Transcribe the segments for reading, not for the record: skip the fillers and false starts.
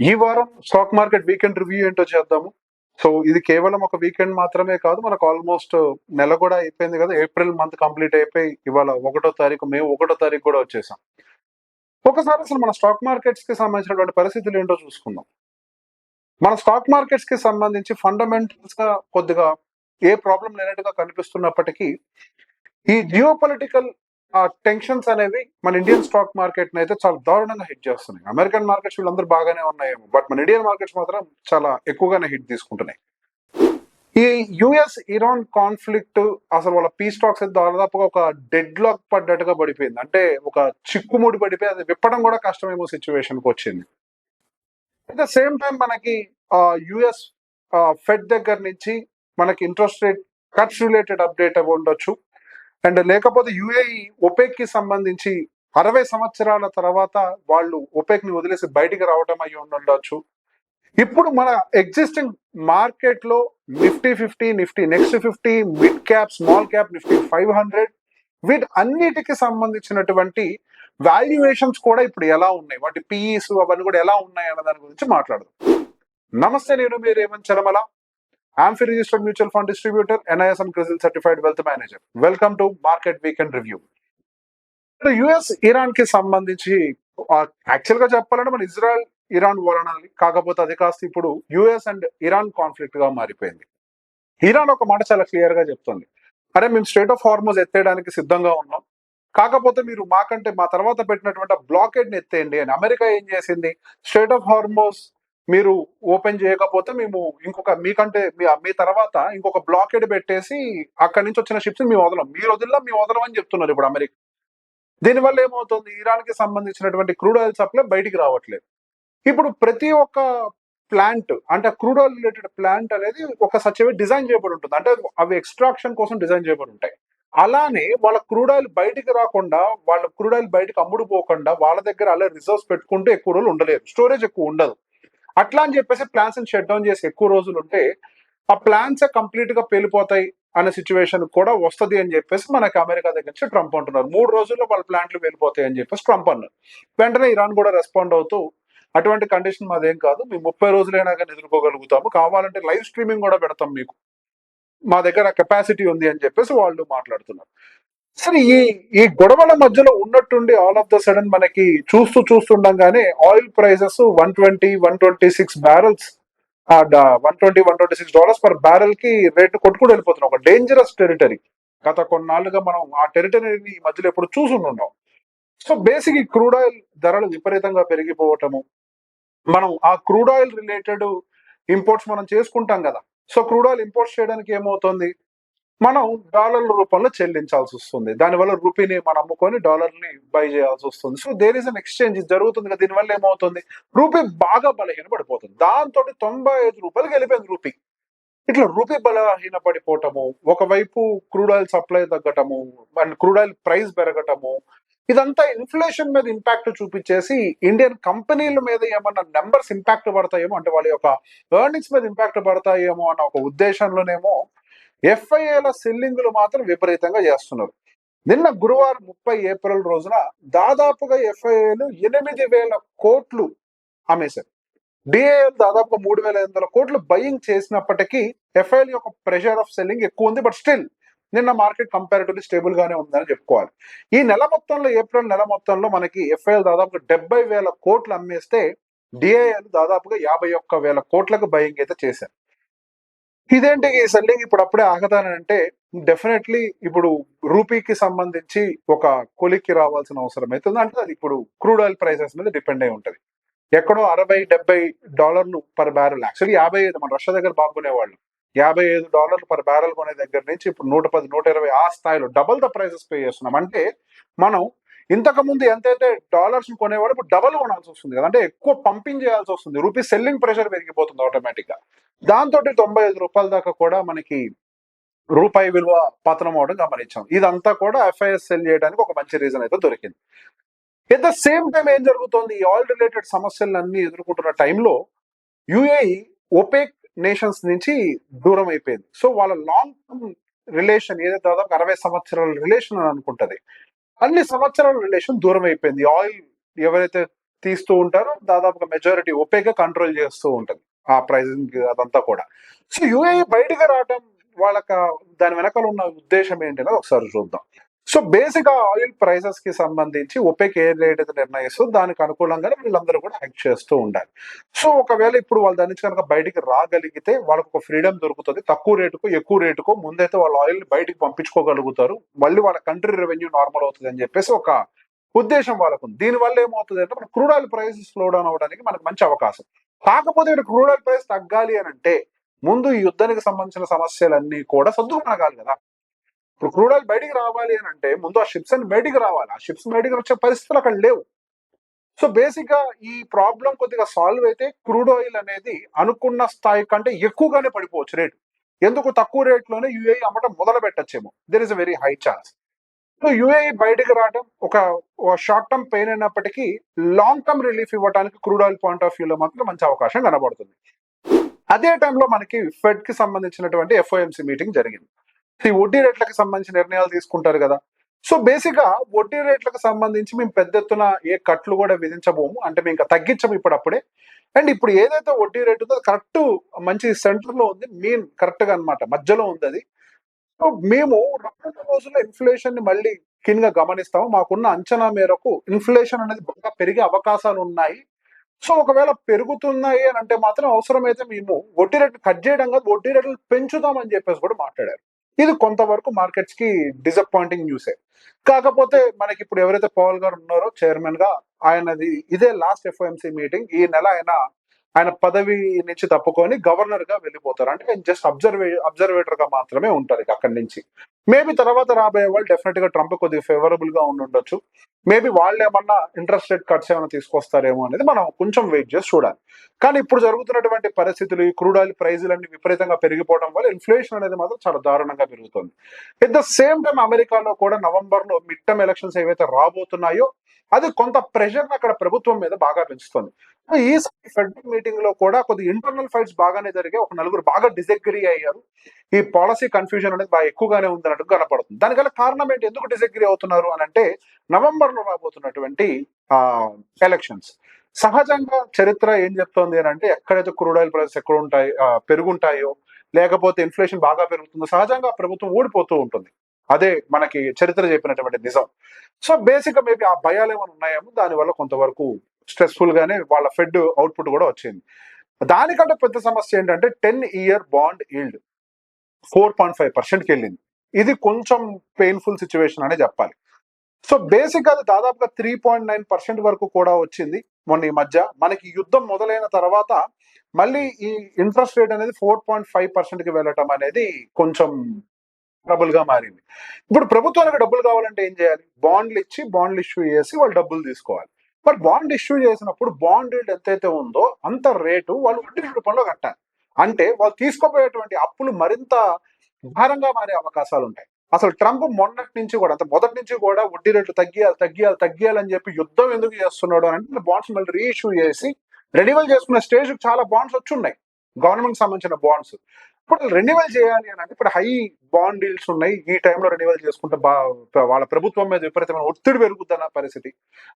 ఈ వారం stock market weekend review ఏంటో చేద్దాము. సో ఇది కేవలం ఒక వీకెండ్ మాత్రమే కాదు, మనకు ఆల్మోస్ట్ నెల కూడా అయిపోయింది కదా. ఏప్రిల్ మంత్ కంప్లీట్ అయిపోయి ఇవాళ 1వ తారీఖు, మే 1వ తారీఖు కూడా వచ్చేసాం. ఒకసారి అసలు మన స్టాక్ మార్కెట్స్ కి సంబంధించినటువంటి పరిస్థితులు ఏంటో చూసుకుందాం. మన స్టాక్ మార్కెట్స్ కి సంబంధించి ఫండమెంటల్స్ గా కొద్దిగా ఏ ప్రాబ్లం లేనట్టుగా కనిపిస్తున్నప్పటికీ, ఈ జియో పొలిటికల్ టెన్షన్స్ అనేవి మన ఇండియన్ స్టాక్ మార్కెట్ ని అయితే చాలా దారుణంగా హిట్ చేస్తున్నాయి. అమెరికన్ మార్కెట్స్ వీళ్ళందరూ బాగానే ఉన్నాయేమో, బట్ మన ఇండియన్ మార్కెట్స్ మాత్రం చాలా ఎక్కువగానే హిట్ తీసుకుంటున్నాయి. ఈ యుఎస్ ఇరాన్ కాన్ఫ్లిక్ట్ అసలు వాళ్ళ పీ స్టాక్స్ అయితే దాదాపుగా ఒక డెడ్ లాక్ పడ్డట్టుగా పడిపోయింది. అంటే ఒక చిక్కుముడి పడిపోయి అది విప్పడం కూడా కష్టమేమో సిచ్యువేషన్ కి వచ్చింది. అట్ ద సేమ్ టైం మనకి యుఎస్ ఫెడ్ దగ్గర నుంచి మనకి interest rate cuts related update అవి ఉండొచ్చు. అండ్ లేకపోతే యుఏఈ ఒపెక్ కి సంబంధించి 60 సంవత్సరాల తర్వాత వాళ్ళు ఒపెక్ ని వదిలేసి బయటికి రావడం అయ్యి ఉండొచ్చు. ఇప్పుడు మన ఎగ్జిస్టింగ్ మార్కెట్ లో Nifty 50, Nifty next 50, mid cap, small cap, Nifty 500 వీటి అన్నిటికి సంబంధించినటువంటి వాల్యుయేషన్స్ కూడా ఇప్పుడు ఎలా ఉన్నాయి, వాటి పిఈస్ అవన్నీ కూడా ఎలా ఉన్నాయి అన్న దాని గురించి మాట్లాడదాం. నమస్తే, నేను మీ Revanth Charamala, AMFI registered mutual fund distributor, NISM CRISIL certified wealth manager. Welcome to market weekend review. US Iran కి సంబంధించి యాక్చువల్ గా చెప్పాలంటే మన ఇజ్రాయెల్ ఇరాన్ వార్ అనాలి, కాకపోతే అది కాస్త ఇప్పుడు యుఎస్ అండ్ ఇరాన్ కాన్ఫ్లిక్ట్ గా మారిపోయింది. ఇరాన్ ఒక మాట చాలా క్లియర్ గా చెప్తుంది, అరే మేము స్ట్రేట్ ఆఫ్ హార్మోజ్ ఎత్తేయడానికి సిద్ధంగా ఉన్నాం, కాకపోతే మీరు మాకంటే మా తర్వాత పెట్టినటువంటి బ్లాకేడ్ ని ఎత్తేయండి అని. అమెరికా ఏం చేసింది, స్ట్రేట్ ఆఫ్ హార్మోజ్ మీరు ఓపెన్ చేయకపోతే మేము ఇంకొక మీకంటే మీ తర్వాత ఇంకొక బ్లాకేడ్ పెట్టేసి అక్కడి నుంచి వచ్చిన షిప్స్ మేము వదలం, మీరు వదలం అని చెప్తున్నారు ఇప్పుడు అమెరికా. దీనివల్ల ఏమవుతుంది, ఇరాన్ కి సంబంధించినటువంటి క్రూడ్ ఆయిల్ సప్లై బయటికి రావట్లేదు. ఇప్పుడు ప్రతి ఒక్క ప్లాంట్ అంటే క్రూడ్ ఆయిల్ రిలేటెడ్ ప్లాంట్ అనేది ఒక సచ్ డిజైన్ చేయబడి ఉంటుంది, అంటే అవి ఎక్స్ట్రాక్షన్ కోసం డిజైన్ చేయబడి ఉంటాయి. అలానే వాళ్ళ క్రూడ్ ఆయిల్ బయటికి రాకుండా, వాళ్ళ క్రూడ్ ఆయిల్ బయటకు అమ్ముడుపోకుండా వాళ్ళ దగ్గర అలా రిజర్వ్స్ పెట్టుకుంటే ఎక్కువ రోజులు ఉండలేరు, స్టోరేజ్ ఎక్కువ ఉండదు. అట్లా అని చెప్పేసి ప్లాన్స్ షట్ డౌన్ చేసి ఎక్కువ రోజులు ఉంటే ఆ ప్లాన్స్ కంప్లీట్ గా పేలిపోతాయి అనే సిచ్యువేషన్ కూడా వస్తది అని చెప్పేసి మనకి అమెరికా దగ్గర నుంచి ట్రంప్ అంటున్నారు. 3 రోజుల్లో వాళ్ళ ప్లాంట్లు వెళ్ళిపోతాయి అని చెప్పేసి ట్రంప్ అన్నారు. వెంటనే ఇరాన్ కూడా రెస్పాండ్ అవుతూ అటువంటి కండిషన్ మాదేం కాదు, మేము 30 రోజులైనా కానీ ఎదుర్కోగలుగుతాము, కావాలంటే లైవ్ స్ట్రీమింగ్ కూడా పెడతాం మీకు, మా దగ్గర కెపాసిటీ ఉంది అని చెప్పేసి వాళ్ళు మాట్లాడుతున్నారు. సరే, ఈ గొడవల మధ్యలో ఉన్నట్టుండి ఆల్ ఆఫ్ ద సడన్ మనకి చూస్తుండగానే oil prices 126 barrels, $126 per barrel కి రేట్ కొట్టుకుని వెళ్ళిపోతున్నాం, ఒక డేంజరస్ టెరిటరీ. గత కొన్నాళ్ళుగా మనం ఆ టెరిటరీని ఈ మధ్యలో ఎప్పుడు చూసుంటున్నాం. సో బేసిక్ ఈ క్రూడ్ ఆయిల్ ధరలు విపరీతంగా పెరిగిపోవటము, మనం ఆ క్రూడ్ ఆయిల్ రిలేటెడ్ ఇంపోర్ట్స్ మనం చేసుకుంటాం కదా. సో క్రూడ్ ఆయిల్ ఇంపోర్ట్స్ చేయడానికి ఏమవుతుంది, మనం డాలర్ల రూపంలో చెల్లించాల్సి వస్తుంది. దానివల్ల రూపీని మనం అమ్ముకొని డాలర్ని బై చేయాల్సి వస్తుంది. So there is an exchange జరుగుతుంది కదా. దీనివల్ల ఏమవుతుంది, రూపీ బాగా బలహీన పడిపోతుంది. దాంతో $95 వెళ్ళిపోయింది రూపీ. ఇట్లా రూపీ బలహీన పడిపోవటము, ఒకవైపు క్రూడ్ ఆయిల్ సప్లై తగ్గటము అండ్ క్రూడ్ ఆయిల్ ప్రైస్ పెరగటము, ఇదంతా ఇన్ఫ్లేషన్ మీద ఇంపాక్ట్ చూపించేసి ఇండియన్ కంపెనీల మీద ఏమన్నా నెంబర్స్ ఇంపాక్ట్ పడతాయేమో, అంటే వాళ్ళ యొక్క ఎర్నింగ్స్ మీద ఇంపాక్ట్ పడతాయేమో అన్న ఒక ఉద్దేశంలోనేమో ఎఫ్ఐఏల సెల్లింగ్లు మాత్రం విపరీతంగా చేస్తున్నారు. నిన్న గురువారం 30 ఏప్రిల్ రోజున దాదాపుగా ఎఫ్ఐఏలు 8,000 కోట్లు అమ్మేశారు. డిఐఎల్ దాదాపుగా 3,500 కోట్లు బయింగ్ చేసినప్పటికీ ఎఫ్ఐఎల్ యొక్క ప్రెషర్ ఆఫ్ సెల్లింగ్ ఎక్కువ ఉంది. బట్ స్టిల్ నిన్న మార్కెట్ కంపారిటివ్లీ స్టేబుల్ గానే ఉందని చెప్పుకోవాలి. ఈ నెల మొత్తంలో, ఏప్రిల్ నెల మొత్తంలో మనకి ఎఫ్ఐఎల్ దాదాపుగా 70,000 కోట్లు అమ్మేస్తే డిఐఎల్ దాదాపుగా 51,000 కోట్లకు బయింగ్ అయితే చేశారు. ఇదేంటి ఈ సెల్లింగ్ ఇప్పుడు అప్పుడే ఆగదానంటే, డెఫినెట్లీ ఇప్పుడు రూపీకి సంబంధించి ఒక కొలిక్కి రావాల్సిన అవసరం అవుతుంది. అంటే అది ఇప్పుడు క్రూడ్ ఆయిల్ ప్రైసెస్ మీద డిపెండ్ అయి ఉంటది. ఎక్కడో $60-70 పర్ బ్యారెల్, యాక్చువల్లీ 55 మన రష్యా దగ్గర బాగునేవాళ్ళు, $55 పర్ బ్యారెల్ కొనే దగ్గర నుంచి ఇప్పుడు 110-120 ఆ స్థాయిలో డబుల్ ద ప్రైసెస్ పే చేస్తున్నాం. అంటే మనం ఇంతకు ముందు ఎంతైతే డాలర్స్ కొనేవాడు ఇప్పుడు డబల్ కొనాల్సి వస్తుంది కదా, అంటే ఎక్కువ పంపింగ్ చేయాల్సి వస్తుంది. రూపీ సెల్లింగ్ ప్రెషర్ పెరిగిపోతుంది ఆటోమేటిక్ గా. దాంతో $95 దాకా కూడా మనకి రూపాయి విలువ పతనం అవడం గమనించాం. ఇదంతా కూడా ఎఫ్ఐఎస్ సెల్ చేయడానికి ఒక మంచి రీజన్ అయితే దొరికింది. ఎట్ ద సేమ్ టైం ఏం జరుగుతోంది, ఈ ఆయిల్ రిలేటెడ్ సమస్యలన్నీ ఎదుర్కొంటున్న టైంలో యుఏఈ ఒపెక్ నేషన్స్ నుంచి దూరం అయిపోయింది. సో వాళ్ళ లాంగ్ టర్మ్ రిలేషన్ ఏదైతే దాదాపు 60 సంవత్సరాల రిలేషన్ అని అనుకుంటది, అన్ని సంవత్సరాల రిలేషన్ దూరం అయిపోయింది. ఆయిల్ ఎవరైతే తీస్తూ ఉంటారు. దాదాపుగా మెజారిటీ ఒపేక్ కంట్రోల్ చేస్తూ ఉంటుంది ఆ ప్రైజింగ్ అదంతా కూడా. సో యుఏఈ బయటకు రావడం వాళ్ళకి దాని వెనకాల ఉన్న ఉద్దేశం ఏంటనేది ఒకసారి చూద్దాం. సో బేసిక్ గా ఆయిల్ ప్రైసెస్ కి సంబంధించి ఒపేక్ ఏ రేట్ అయితే నిర్ణయిస్తూ దానికి అనుకూలంగానే వీళ్ళందరూ కూడా యాక్ట్ చేస్తూ ఉండాలి. సో ఒకవేళ ఇప్పుడు వాళ్ళ దాని నుంచి కనుక బయటికి రాగలిగితే వాళ్ళకు ఒక ఫ్రీడమ్ దొరుకుతుంది. తక్కువ రేటుకు ఎక్కువ రేటుకు ముందైతే వాళ్ళ ఆయిల్ బయటికి పంపించుకోగలుగుతారు. మళ్ళీ వాళ్ళ కంట్రీ రెవెన్యూ నార్మల్ అవుతుంది అని చెప్పేసి ఒక ఉద్దేశం వాళ్ళకు ఉంది. దీని వల్ల ఏమవుతుంది అంటే మన crude oil price slow down అవడానికి మనకు మంచి అవకాశం. కాకపోతే ఇక్కడ క్రూడ్ ఆయిల్ ప్రైస్ తగ్గాలి అని అంటే ముందు ఈ యుద్ధానికి సంబంధించిన సమస్యలన్నీ కూడా సర్దుమణగాలి కదా. ఇప్పుడు క్రూడ్ ఆయిల్ బయటికి రావాలి అని అంటే ముందు ఆ షిప్స్ అని బయటికి రావాలి. ఆ షిప్స్ బయటికి వచ్చే పరిస్థితులు అక్కడ లేవు. సో బేసిక్ గా ఈ ప్రాబ్లం కొద్దిగా సాల్వ్ అయితే క్రూడ్ ఆయిల్ అనేది అనుకున్న స్థాయి కంటే ఎక్కువగానే పడిపోవచ్చు రేటు. ఎందుకు తక్కువ రేట్లోనే యుఏఈ అమ్మటం మొదలు పెట్టచ్చేమో. There is a very high chance. So UAE బయటకు రావడం ఒక షార్ట్ టర్మ్ పెయిన్ అయినప్పటికీ లాంగ్ టర్మ్ రిలీఫ్ ఇవ్వడానికి క్రూడ్ ఆయిల్ పాయింట్ ఆఫ్ వ్యూలో మాత్రం మంచి అవకాశం కనబడుతుంది. అదే టైంలో మనకి ఫెడ్ కి సంబంధించినటువంటి ఎఫ్ఓఎంసీ మీటింగ్ జరిగింది. ఈ వడ్డీ రేట్లకు సంబంధించిన నిర్ణయాలు తీసుకుంటారు కదా. సో బేసిక్ గా వడ్డీ రేట్లకు సంబంధించి మేము పెద్ద ఎత్తున ఏ కట్లు కూడా విధించబోము, అంటే మేము ఇంకా తగ్గించము ఇప్పుడప్పుడే. అండ్ ఇప్పుడు ఏదైతే వడ్డీ రేట్ ఉందో కరెక్ట్ మంచి సెంటర్ లో ఉంది, మీన్ కరెక్ట్ గా అనమాట మధ్యలో ఉంది అది. సో మేము రానున్న రోజుల్లో ఇన్ఫ్లేషన్ ని మళ్ళీ కీన్ గా గమనిస్తాము. మాకున్న అంచనా మేరకు ఇన్ఫ్లేషన్ అనేది బాగా పెరిగే అవకాశాలు ఉన్నాయి. సో ఒకవేళ పెరుగుతున్నాయి అని అంటే మాత్రం అవసరమైతే మేము వడ్డీ రేట్లు కట్ చేయడం కాదు, వడ్డీ రేట్లు పెంచుతామని చెప్పేసి కూడా మాట్లాడారు. ఇది కొంతవరకు మార్కెట్స్ కి డిసప్పాయింటింగ్ న్యూసే. కాకపోతే మనకి ఇప్పుడు ఎవరైతే పవల్ గారు ఉన్నారో చైర్మన్ గా, ఆయనది ఇదే లాస్ట్ ఎఫ్ఓఎంసీ మీటింగ్. ఈ నెల ఆయన పదవి నుంచి తప్పుకొని గవర్నర్ గా వెళ్ళిపోతారు. అంటే జస్ట్ అబ్జర్వేటర్ గా మాత్రమే ఉంటారు ఇక అక్కడి నుంచి. మేబీ తర్వాత రాబోయే వాళ్ళు డెఫినెట్ గా ట్రంప్ కొద్దిగా ఫేవరబుల్ గా ఉండొచ్చు. మేబీ వాళ్ళు ఏమన్నా ఇంట్రెస్ట్ రేట్ కట్స్ ఏమైనా తీసుకొస్తారేమో అనేది మనం కొంచెం వెయిట్ చేసి చూడాలి. కానీ ఇప్పుడు జరుగుతున్నటువంటి పరిస్థితులు, ఈ క్రూడ్ ఆయిల్ ప్రైజులన్నీ విపరీతంగా పెరిగిపోవడం వల్ల ఇన్ఫ్లేషన్ అనేది మాత్రం చాలా దారుణంగా పెరుగుతుంది. ఎట్ ద సేమ్ టైం అమెరికాలో కూడా నవంబర్ లో మిడ్ టర్మ్ ఎలక్షన్స్ ఏవైతే రాబోతున్నాయో అది కొంత ప్రెషర్ అక్కడ ప్రభుత్వం మీద బాగా పెంచుతుంది. ఈ ఫెడ్ మీటింగ్ లో కూడా కొద్ది ఇంటర్నల్ ఫైట్స్ బాగానే జరిగాయి. ఒక నలుగురు బాగా డిసగ్రీ అయ్యారు. ఈ పాలసీ కన్ఫ్యూజన్ అనేది బాగా ఎక్కువగానే ఉందన్నట్టు కనపడుతుంది. దానికల్ల కారణం ఏంటి, ఎందుకు డిసగ్రీ అవుతున్నారు అని అంటే నవంబర్ లో రాబోతున్నటువంటి ఎలక్షన్స్. సహజంగా చరిత్ర ఏం చెప్తోంది అని అంటే ఎక్కడైతే క్రూడ్ ఆయిల్ ప్రైసెస్ ఎక్కడ ఉంటాయి పెరుగుంటాయో, లేకపోతే ఇన్ఫ్లేషన్ బాగా పెరుగుతుందో సహజంగా ప్రభుత్వం ఓడిపోతూ ఉంటుంది. అదే మనకి చరిత్ర చెప్పినటువంటి నిజం. సో బేసిక్ గా మేబీ ఆ భయాలు ఏమైనా ఉన్నాయేమో, దానివల్ల కొంతవరకు స్ట్రెస్ఫుల్ గానే వాళ్ళ ఫెడ్ అవుట్పుట్ కూడా వచ్చింది. దానికంటే పెద్ద సమస్య ఏంటంటే 10-year బాండ్ ఈల్డ్ 4.5%కి వెళ్ళింది. ఇది కొంచెం పెయిన్ఫుల్ సిచ్యువేషన్ అనే చెప్పాలి. సో బేసిక్ గా దాదాపుగా 3.9% వరకు కూడా వచ్చింది మొన్న ఈ మధ్య. మనకి యుద్ధం మొదలైన తర్వాత మళ్ళీ ఈ ఇంట్రెస్ట్ రేట్ అనేది 4.5%కి వెళ్ళటం అనేది కొంచెం ట్రబుల్ గా మారింది. ఇప్పుడు ప్రభుత్వానికి డబ్బులు కావాలంటే ఏం చేయాలి, బాండ్లు ఇచ్చి బాండ్లు ఇష్యూ చేసి వాళ్ళు డబ్బులు తీసుకోవాలి. మరి బాండ్ ఇష్యూ చేసినప్పుడు బాండ్ రేట్ ఎంతైతే ఉందో అంత రేటు వాళ్ళు వడ్డీ రూపంలో కట్టాలి. అంటే వాళ్ళు తీసుకోపోయేటువంటి అప్పులు మరింత భారంగా మారే అవకాశాలు ఉంటాయి. అసలు ట్రంప్ మొదటి నుంచి కూడా వడ్డీ రేట్లు తగ్గియాలని చెప్పి యుద్ధం ఎందుకు చేస్తున్నాడు అంటే బాండ్స్ మళ్ళీ రీఇష్యూ చేసి రెన్యువల్ చేసుకునే స్టేజ్ చాలా బాండ్స్ వచ్చి ఉన్నాయి, గవర్నమెంట్ సంబంధించిన బాండ్స్. ఇప్పుడు రెన్యువల్ చేయాలి అని అంటే ఇప్పుడు హై బాండ్ డీల్స్ ఉన్నాయి. ఈ టైంలో రెన్యువల్ చేసుకుంటే వాళ్ళ ప్రభుత్వం మీద విపరీతమైన ఒత్తిడి పెరుగుతున్న పరిస్థితి.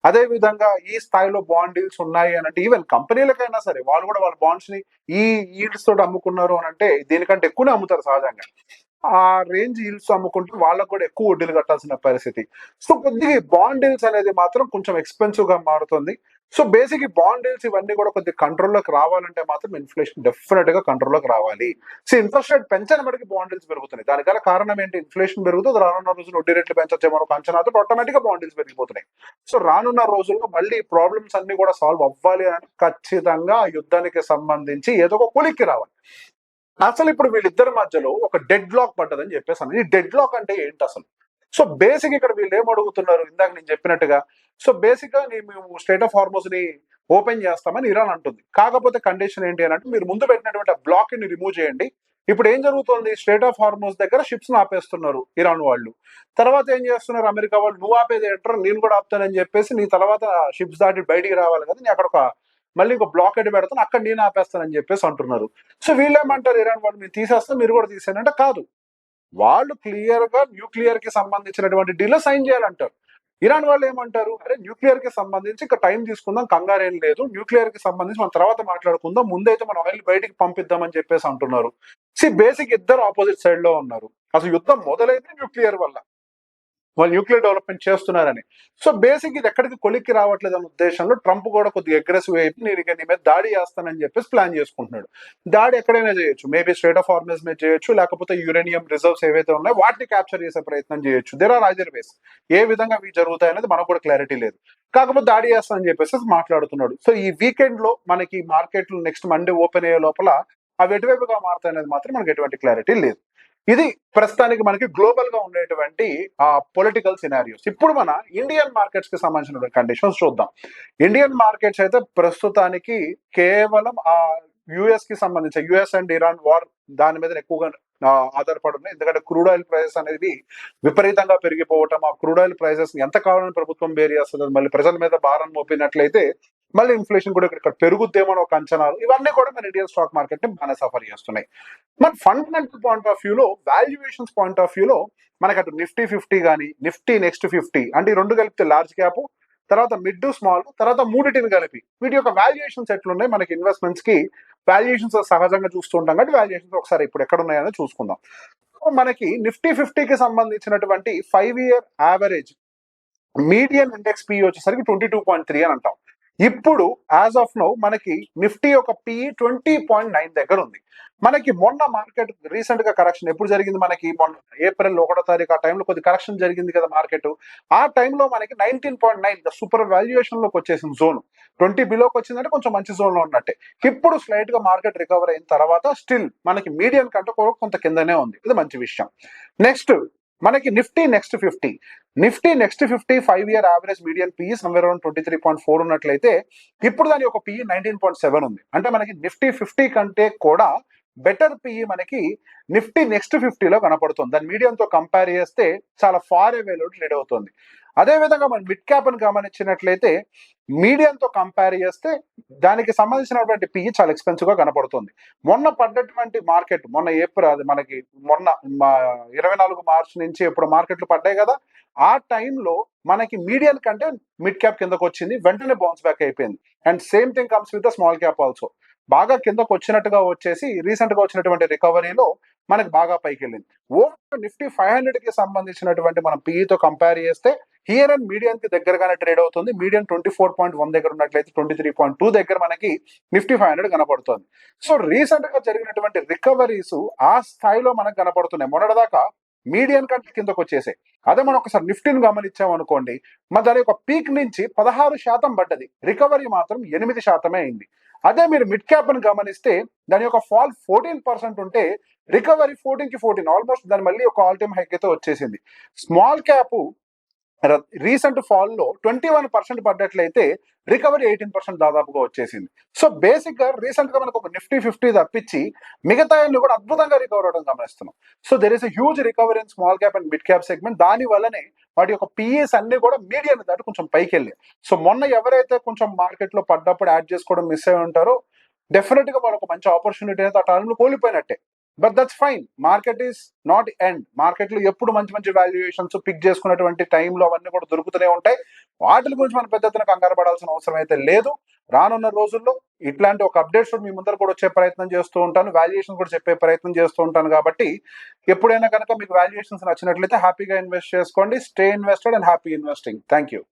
అదే విధంగా ఈ స్థాయిలో బాండ్ డీల్స్ ఉన్నాయి అని అంటే ఈవెన్ కంపెనీలకైనా సరే వాళ్ళు కూడా వాళ్ళ బాండ్స్ ని ఈ ఈల్డ్స్ తోటి అమ్ముకున్నారు అని అంటే దీనికంటే ఎక్కువనే అమ్ముతారు సహజంగా. ఆ రేంజ్ ఈల్డ్స్ అమ్ముకుంటే వాళ్ళకు కూడా ఎక్కువ వడ్డీలు కట్టాల్సిన పరిస్థితి. సో కొద్దిగా బాండ్ డీల్స్ అనేది మాత్రం కొంచెం ఎక్స్పెన్సివ్ గా మారుతుంది. సో బేసిక్ ఈ బాండ్ డీల్స్ ఇవన్నీ కూడా కొద్దిగా కంట్రోల్లోకి రావాలంటే మాత్రం ఇన్ఫ్లేషన్ డెఫినెట్ గా కంట్రోల్లోకి రావాలి. సో ఇంట్రెస్ట్ రేట్ పెంచని మనకి బాండ్ డీల్స్ పెరుగుతున్నాయి. దానికన్నా కారణం ఏంటి, ఇన్ఫ్లేషన్ పెరుగుతుంది. రానున్న రోజుల్లో వడ్డీ రేట్లు పెంచొచ్చేమో ఒక అంచనాతో ఆటోమేటిక్ గా బాండ్ డీల్స్ పెరిగిపోతున్నాయి. సో రానున్న రోజుల్లో మళ్ళీ ప్రాబ్లమ్స్ అన్ని కూడా సాల్వ్ అవ్వాలి అంటే ఖచ్చితంగా యుద్ధానికి సంబంధించి ఏదో ఒక కొలిక్కి రావాలి. అసలు ఇప్పుడు వీళ్ళిద్దరి మధ్యలో ఒక డెడ్ లాక్ పడ్డదని చెప్పేసి ఈ డెడ్ లాక్ అంటే ఏంటి అసలు? సో బేసిక్ ఇక్కడ వీళ్ళు ఏం అడుగుతున్నారు, ఇందాక నేను చెప్పినట్టుగా సో బేసిక్ గా మేము స్టేట్ ఆఫ్ హార్మోజ్ ని ఓపెన్ చేస్తామని ఇరాన్ అంటుంది. కాకపోతే కండిషన్ ఏంటి అని అంటే మీరు ముందు పెట్టినటువంటి బ్లాక్ ని రిమూవ్ చేయండి. ఇప్పుడు ఏం జరుగుతుంది, స్టేట్ ఆఫ్ హార్మోజ్ దగ్గర షిప్స్ ని ఆపేస్తున్నారు ఇరాన్ వాళ్ళు. తర్వాత ఏం చేస్తున్నారు అమెరికా వాళ్ళు, నువ్వు ఆపేది ఏంటారు నేను కూడా ఆపుతానని చెప్పేసి నీ తర్వాత షిప్స్ దాటి బయటికి రావాలి కదా, నేను అక్కడ మళ్ళీ ఇంకో బ్లాకెడ్ పెడతాను అక్కడ నేను ఆపేస్తానని చెప్పేసి అంటున్నారు. సో వీళ్ళేమంటారు, ఇరాన్ వాళ్ళు మీరు తీసేస్తే మీరు కూడా తీసేయండి అంటే కాదు, వాళ్ళు క్లియర్ గా న్యూక్లియర్ కి సంబంధించినటువంటి డీల్ సైన్ చేయాలంటారు. ఇరాన్ వాళ్ళు ఏమంటారు, అరే న్యూక్లియర్ కి సంబంధించి ఇంకా టైం తీసుకుందాం, కంగారేం లేదు, న్యూక్లియర్ కి సంబంధించి మనం తర్వాత మాట్లాడుకుందాం, ముందైతే మనం ఆయిల్ బయటికి పంపిద్దామని చెప్పేసి అంటున్నారు. బేసిక్ ఇద్దరు ఆపోజిట్ సైడ్ లో ఉన్నారు. అసలు యుద్ధం మొదలైంది న్యూక్లియర్ వల్ల, వాళ్ళు న్యూక్లియర్ డెవలప్మెంట్ చేస్తున్నారని. సో బేసిక్ ఇది ఎక్కడికి కొలిక్కి రావట్లేదు అనే ఉద్దేశంలో ట్రంప్ కూడా కొద్దిగా అగ్రెసివ్ అయిపోయి నేను ఇక నీ మీద దాడి చేస్తానని చెప్పేసి ప్లాన్ చేసుకుంటున్నాడు. దాడి ఎక్కడైనా చేయొచ్చు, మేబీ స్ట్రేట్ ఆఫ్ హార్మజ్ మీద చేయొచ్చు, లేకపోతే యురేనియం రిజర్వ్స్ ఏవైతే ఉన్నాయో వాటిని క్యాప్చర్ చేసే ప్రయత్నం చేయొచ్చు. There are either ways. ఏ విధంగా ఇవి జరుగుతాయి అనేది మనకు కూడా క్లారిటీ లేదు. కాకపోతే దాడి చేస్తానని చెప్పేసి మాట్లాడుతున్నాడు. సో ఈ వీకెండ్ లో మనకి మార్కెట్లు నెక్స్ట్ మండే ఓపెన్ అయ్యే లోపల అవి ఎటువైపుగా మారుతాయి అనేది మాత్రం మనకి ఎటువంటి క్లారిటీ లేదు. ఇది ప్రస్తుతానికి మనకి గ్లోబల్ గా ఉండేటువంటి పొలిటికల్ సినారియోస్. ఇప్పుడు మన ఇండియన్ మార్కెట్స్ కి సంబంధించిన కండిషన్స్ చూద్దాం. ఇండియన్ మార్కెట్స్ అయితే ప్రస్తుతానికి కేవలం యుఎస్ కి సంబంధించి యుఎస్ అండ్ ఇరాన్ వార్ దాని మీద ఎక్కువగా ఆధారపడి ఉన్నాయి. ఎందుకంటే క్రూడ్ ఆయిల్ ప్రైసెస్ అనేది విపరీతంగా పెరిగిపోవటం, ఆ క్రూడ్ ఆయిల్ ప్రైసెస్ ఎంత కావాలని ప్రభుత్వం బేర్ చేస్తుంది, మళ్ళీ ప్రజల మీద భారం మోపినట్లయితే మళ్ళీ ఇన్ఫ్లేషన్ కూడా ఇక్కడ పెరుగుద్దేమో ఒక అంచనాలు, ఇవన్నీ కూడా మన ఇండియన్ స్టాక్ మార్కెట్ ని బాగా సఫర్ చేస్తున్నాయి. మన ఫండమెంటల్ పాయింట్ ఆఫ్ వ్యూలో, వాల్యుయేషన్స్ పాయింట్ ఆఫ్ వ్యూలో మనకి అటు నిఫ్టీ 50 కానీ నిఫ్టీ నెక్స్ట్ 50 అంటే ఈ రెండు కలిపితే లార్జ్ క్యాప్, తర్వాత మిడ్ స్మాల్, తర్వాత మూడిటిని కలిపి వీటి యొక్క వాల్యుయేషన్స్ ఎట్లున్నాయి, మనకి ఇన్వెస్ట్మెంట్స్ కి వాల్యుయేషన్స్ సహజంగా చూస్తూ ఉంటాం కాబట్టి వాల్యుయేషన్స్ ఒకసారి ఇప్పుడు ఎక్కడ ఉన్నాయని చూసుకుందాం. మనకి నిఫ్టీ 50కి సంబంధించినటువంటి 5-year average median index PE వచ్చేసరికి 22.3 అని అంటాం. ఇప్పుడు యాజ్ ఆఫ్ నౌ మనకి నిఫ్టీ యొక్క పిఈ 20.9 దగ్గర ఉంది. మనకి మొన్న మార్కెట్ రీసెంట్ గా కరెక్షన్ ఎప్పుడు జరిగింది, మనకి మొన్న ఏప్రిల్ 1వ తారీఖు ఆ టైంలో కొద్ది కరెక్షన్ జరిగింది కదా మార్కెట్. ఆ టైంలో మనకి 19.9 సూపర్ వాల్యుయేషన్ లోకి వచ్చేసింది. జోన్ 20 బిలోకి వచ్చిందంటే కొంచెం మంచి జోన్ లో ఉన్నట్టే. ఇప్పుడు స్లైట్ గా మార్కెట్ రికవర్ అయిన తర్వాత స్టిల్ మనకి మీడియం కంటే కొంత కిందనే ఉంది, ఇది మంచి విషయం. నెక్స్ట్ మనకి Nifty next 50, Nifty next 50 5-year average medium PE somewhere around 23.4 ఉన్నట్లయితే ఇప్పుడు దాని యొక్క పిఈ 19.7 ఉంది. అంటే మనకి నిఫ్టీ 50 కంటే కూడా బెటర్ పిఈ మనకి నిఫ్టీ నెక్స్ట్ 50లో కనపడుతుంది. దాని మీడియంతో కంపేర్ చేస్తే చాలా ఫార్ అవేలో ట్రేడ్ అవుతుంది. అదే విధంగా మనం మిడ్ క్యాప్ అని గమనించినట్లయితే మీడియంతో కంపేర్ చేస్తే దానికి సంబంధించినటువంటి పిఈ చాలా ఎక్స్పెన్సివ్ గా కనపడుతుంది. మొన్న పడ్డటువంటి మార్కెట్ మొన్న ఏప్రిల్ అది మనకి మొన్న 24 మార్చ్ నుంచి ఎప్పుడు మార్కెట్లు పడ్డాయి కదా, ఆ టైంలో మనకి మీడియం కంటే మిడ్ క్యాప్ కిందకు వచ్చింది, వెంటనే బౌన్స్ బ్యాక్ అయిపోయింది. And same thing comes with the small cap also. బాగా కిందకు వచ్చినట్టుగా వచ్చేసి రీసెంట్ గా వచ్చినటువంటి రికవరీలో మనకి బాగా పైకి వెళ్ళింది. ఓవర్ నిఫ్టీ 500 కి సంబంధించినటువంటి మనం పిఈతో కంపేర్ చేస్తే హియర్ అండ్ మీడియం కి దగ్గరగానే ట్రేడ్ అవుతుంది. మీడియం 24.1 దగ్గర ఉన్నట్లయితే 23.2 దగ్గర మనకి నిఫ్టీ 500 కనపడుతుంది. సో రీసెంట్ గా జరిగినటువంటి రికవరీస్ ఆ స్థాయిలో మనకు కనపడుతున్నాయి. మొన్నటిదాకా మీడియం కంటే కిందకు వచ్చేసాయి. అదే మనం ఒకసారి నిఫ్టీని గమనించాం అనుకోండి, మన దాని యొక్క పీక్ నుంచి 16% పడ్డది, రికవరీ మాత్రం 8% అయింది. అదే మీరు మిడ్ క్యాప్ ని గమనిస్తే దాని యొక్క ఫాల్ 14% ఉంటే రికవరీ 14 ఆల్మోస్ట్ దాని మళ్ళీ ఒక ఆల్ టైమ్ హైక్ అయితే వచ్చేసింది. స్మాల్ క్యాప్ రీసెంట్ ఫాల్ లో 21% పడ్డట్లయితే రికవరీ 18% దాదాపుగా వచ్చేసింది. సో బేసిక్ గా రీసెంట్ గా మనకు ఒక నిఫ్టీ 50 తప్పించి మిగతా కూడా అద్భుతంగా రికవర్ అవడం గమనిస్తున్నాం. So there is a huge recovery in small cap and mid cap segment. దాని వల్లనే వాటి యొక్క పిఎస్ అన్ని కూడా మీడియం దాటి కొంచెం పైకి వెళ్ళాయి. సో మొన్న ఎవరైతే కొంచెం మార్కెట్ లో పడ్డప్పుడు యాడ్ చేసుకోవడం మిస్ అయి ఉంటారో డెఫినెట్ గా వాళ్ళకు మంచి ఆపర్చునిటీ అయితే ఆ టైంలో కోల్పోయినట్టే. But that's fine, market is not end. Market లో ఎప్పుడు మంచి మంచి వాల్యుయేషన్స్ పిక్ చేసుకున్నటువంటి టైంలో అవన్నీ కూడా దొరుకుతూనే ఉంటాయి. వాటి గురించి మనం పెద్ద ఎత్తున కంగారు పడాల్సిన అవసరం అయితే లేదు. రానున్న రోజుల్లో ఇట్లాంటి ఒక అప్డేట్స్ మీ ముందర కూడా వచ్చే ప్రయత్నం చేస్తూ ఉంటాను, వాల్యుయేషన్ కూడా చెప్పే ప్రయత్నం చేస్తూ ఉంటాను. కాబట్టి ఎప్పుడైనా కనుక మీకు వాల్యుయేషన్స్ నచ్చినట్లయితే హ్యాపీగా ఇన్వెస్ట్ చేసుకోండి. Stay invested and happy investing. Thank you.